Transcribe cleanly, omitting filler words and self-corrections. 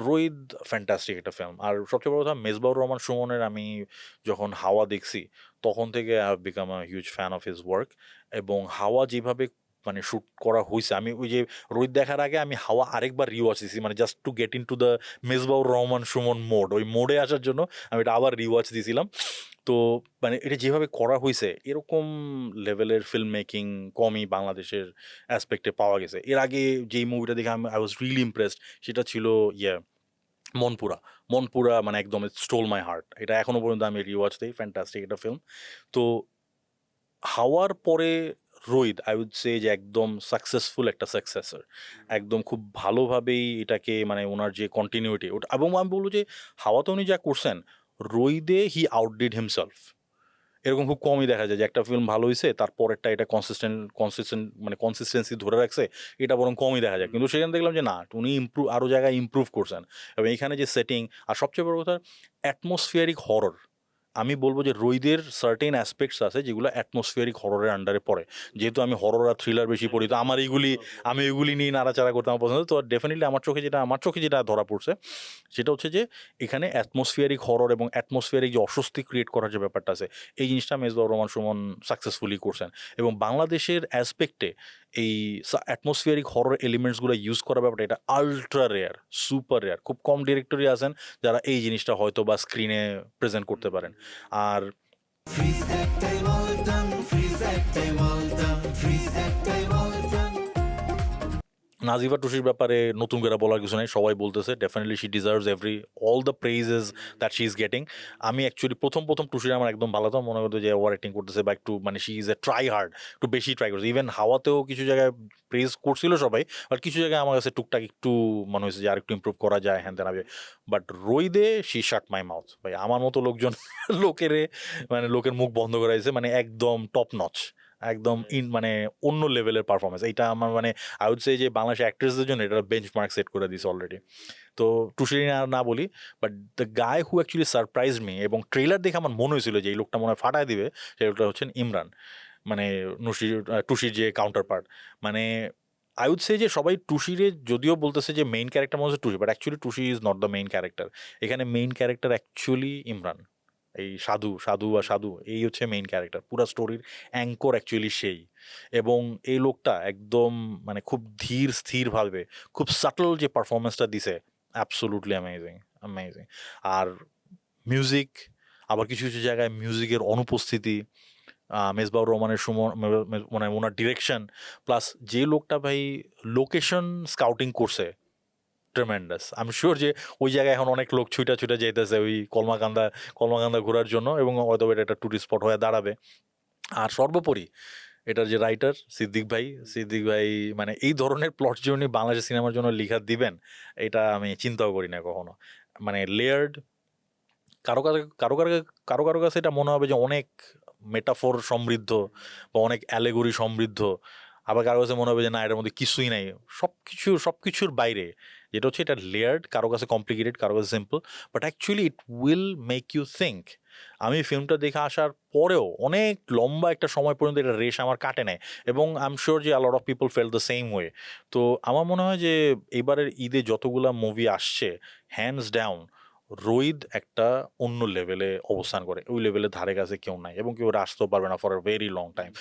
Rohit fantastic একটা film. আর সবচেয়ে বড় কথা মেজবাহুর রহমান সুমনের আমি যখন হাওয়া দেখছি তখন থেকে I have become a huge fan of his work. এবং হাওয়া যেভাবে মানে শুট করা হইছে, আমি ওই যে রোহিত দেখার আগে আমি হাওয়া আরেকবার রিওয়াচ দিছি, মানে just to get into the Mezbahur Rahman Sumon mode, ওই মোডে আসার জন্য আমি এটা আবার রিওয়াচ দিছিলাম। তো মানে এটা যেভাবে করা হয়েছে এরকম লেভেলের ফিল্ম মেকিং কমই বাংলাদেশের অ্যাসপেক্টে পাওয়া গেছে। এর আগে যেই মুভিটা দেখে আমি আই ওয়াজ রিয়েলি ইমপ্রেসড সেটা ছিল মনপুরা। মনপুরা মানে একদম স্টোল মাই হার্ট। এটা এখনো পর্যন্ত আমি রিওয়াচ দেই, ফ্যান্টাস্টিক একটা ফিল্ম। তো হাওয়ার পরে রোহিত আই উড সে যে একদম সাকসেসফুল একটা সাকসেসর, একদম খুব ভালোভাবেই এটাকে মানে ওনার যে কন্টিনিউটি ওটা, এবং আমি বলবো যে হাওয়াতে উনি যা করছেন রোহিদে হি আউটডিড হিমসেলফ। এরকম খুব কমই দেখা যায় যে একটা ফিল্ম ভালো হয়েছে তারপরেরটা এটা কনসিস্টেন্ট মানে কনসিস্টেন্সি ধরে রাখছে, এটা বরং কমই দেখা যায়। কিন্তু সেখানে দেখলাম যে না, উনি আরও জায়গায় ইমপ্রুভ করছেন। এবং এখানে যে সেটিং আর সবচেয়ে বড় কথা অ্যাটমসফিয়ারিক হরর, আমি বলবো যে রোহিদের সার্টেন অ্যাসপেক্টস আছে যেগুলো অ্যাটমসফিয়ারিক হররের আন্ডারে পড়ে। যেহেতু আমি হরর আর থ্রিলার বেশি পড়ি, তো আমার এইগুলি আমি এগুলি নিয়ে নাড়াচাড়া করতে আমার পছন্দ। তো ডেফিনেটলি আমার চোখে যেটা ধরা পড়ছে সেটা হচ্ছে যে এখানে অ্যাটমসফিয়ারিক হরর এবং অ্যাটমসফিয়ারিক যে অস্বস্তি ক্রিয়েট করার যে ব্যাপারটা আছে, এই জিনিসটা মেজবাহুর রহমান সুমন সাকসেসফুলি করছেন। এবং বাংলাদেশের অ্যাসপেক্টে এই অ্যাটমসফিয়ারিক হরর এলিমেন্টসগুলো ইউজ করার ব্যাপারটা এটা আলট্রা রেয়ার, সুপার রেয়ার। খুব কম ডিরেক্টরই আছেন যারা এই জিনিসটা হয়তো বা স্ক্রিনে প্রেজেন্ট করতে পারেন। আর নাজিফা টুসির ব্যাপারে নতুন করে বলার কিছু নেই, সবাই বলতেছে definitely she deserves all the praises that she is getting. আমি অ্যাকচুয়ালি প্রথম টুসির আমার একদম ভালো তো মনে করতো যে ওভার অ্যাক্টিং করতেছে বা একটু মানে she is a try hard, একটু বেশি ট্রাই করছে। ইভেন হাওয়াতেও কিছু জায়গায় প্রেজ করছিল সবাই, বাট কিছু জায়গায় আমার কাছে টুকটাক একটু মনে হয়েছে যে আর একটু ইম্প্রুভ করা যায় হ্যান তেন। বাট রইদে শি শাট মাই মাউথ ভাই, আমার মতো লোকজন লোকের মুখ বন্ধ করাইছে, মানে একদম টপ নচ, একদম মানে অন্য লেভেলের পারফরমেন্স। এইটা আমার মানে আই উড সে যে বাংলাদেশ অ্যাক্ট্রেসদের জন্য এটা বেঞ্চ মার্ক সেট করে দিয়েছে অলরেডি। তো টুসিরি না বলি, but the guy who actually surprise me এবং ট্রেলার দেখে আমার মনে হয়েছিল যে এই লোকটা মনে হয় ফাটায় দিবে, সেই লোকটা হচ্ছেন ইমরান, মানে টুসির যে কাউন্টার পার্ট। মানে আই উড সে যে সবাই টুসিরে যদিও বলতেছে যে মেইন ক্যারেক্টার মনে হচ্ছে Tushi, but actually Tushi is not the main character. এখানে মেইন ক্যারেক্টার অ্যাকচুয়ালি ইমরান, এই সাধু এই হচ্ছে মেইন ক্যারেক্টার, পুরো স্টোরির অ্যাঙ্কর অ্যাকচুয়ালি সেই। এবং এই লোকটা একদম মানে খুব ধীর স্থিরভাবে খুব সাটল যে পারফরমেন্সটা দিছে, অ্যাবসোলুটলি অ্যামেজিং, অ্যামেজিং। আর মিউজিক, আবার কিছু কিছু জায়গায় মিউজিকের অনুপস্থিতি, মেজবাহুর রহমানের মানে ওনার ডিরেকশন, প্লাস যে লোকটা ভাই লোকেশন স্কাউটিং করছে, ট্রেমেন্ডাস। আমি শিওর যে ওই জায়গায় এখন অনেক লোক ছুটা যেতেছে ওই কলমাকান্দা ঘোরার জন্য, এবং হয়তো এটা একটা টুরিস্ট স্পট হয়ে দাঁড়াবে। আর সর্বোপরি এটার যে রাইটার সিদ্দিক ভাই মানে এই ধরনের প্লট যে উনি বাংলাদেশের সিনেমার জন্য লিখা দিবেন, এটা আমি চিন্তাও করি না কখনো। মানে লেয়ার্ড, কারো কাছে কারো কাছে এটা মনে হবে যে অনেক মেটাফোর সমৃদ্ধ বা অনেক অ্যালেগরি সমৃদ্ধ, আবার কারো কাছে মনে হবে যে না এটার মধ্যে কিছুই নাই, সব কিছুর বাইরে যেটা হচ্ছে এটা লেয়ার্ড, কারো কাছে কমপ্লিকেটেড, কারো কাছে simple, but actually it will make you think. আমি ফিল্মটা দেখে আসার পরেও অনেক লম্বা একটা সময় পর্যন্ত এটা রেশ আমার কাটে নেয়, এবং আই এম শিওর যে a lot of people fell the same way. তো আমার মনে হয় যে এবারের ঈদে যতগুলা মুভি আসছে, হ্যান্ডস ডাউন রোহিত একটা অন্য লেভেলে অবস্থান করে, ওই লেভেলের ধারে কাছে কেউ নাই, এবং কেউ আসতেও পারবে না for a very long time.